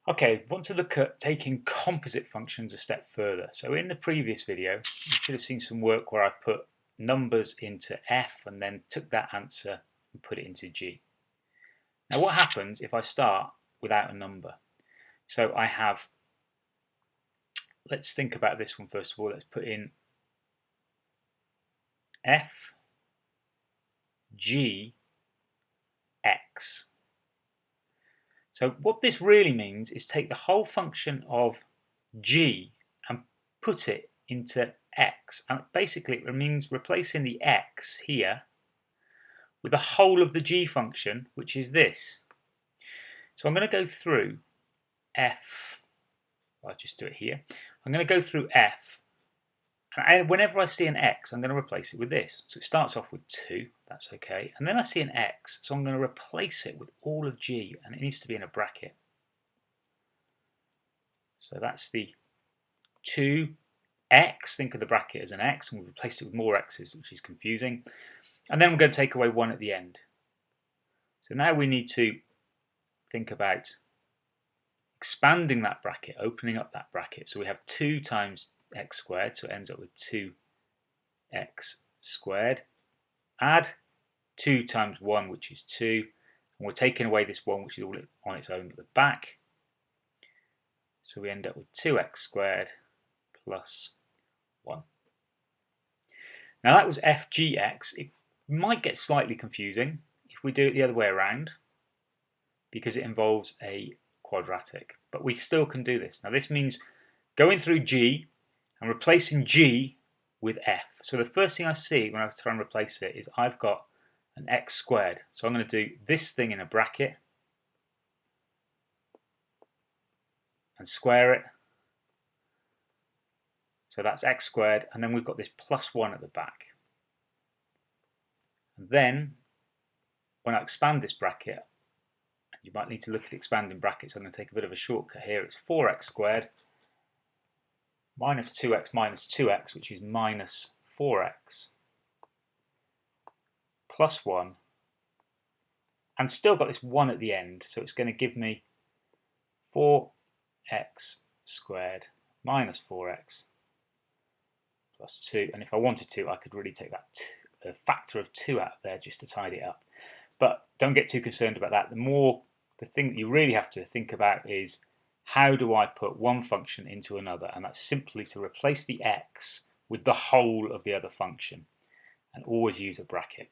Okay, want to look at taking composite functions a step further. So in the previous video, you should have seen some work where I put numbers into F and then took that answer and put it into G. Now what happens if I start without a number? So I have, let's think about this one first of all. Let's put in F, G, X. So what this really means is take the whole function of G and put it into X. And basically it means replacing the X here with the whole of the G function, which is this. So I'm going to go through F. I'll just do it here. I'm going to go through F. And whenever I see an X, I'm going to replace it with this. So it starts off with 2, that's okay. And then I see an X, so I'm going to replace it with all of G, and it needs to be in a bracket. So that's the 2x, think of the bracket as an X, and we've replaced it with more X's, which is confusing. And then we're going to take away 1 at the end. So now we need to think about expanding that bracket, opening up that bracket. So we have 2 times x squared, so it ends up with 2x squared. Add 2 times 1, which is 2, and we're taking away this 1, which is all on its own at the back. So we end up with 2x squared plus 1. Now that was fgx. It might get slightly confusing if we do it the other way around, because it involves a quadratic, but we still can do this. Now this means going through G and replacing G with F. So the first thing I see when I try and replace it is I've got an x squared. So I'm going to do this thing in a bracket and square it. So that's x squared, and then we've got this plus 1 at the back. And then when I expand this bracket, you might need to look at expanding brackets. I'm going to take a bit of a shortcut here. It's 4x squared minus 2x, which is minus 4x, plus 1, and still got this 1 at the end. So it's going to give me 4x squared minus 4x plus 2. And if I wanted to, I could really take that a factor of 2 out of there just to tidy it up. But don't get too concerned about that. The thing that you really have to think about is, how do I put one function into another? And that's simply to replace the x with the whole of the other function, and always use a bracket.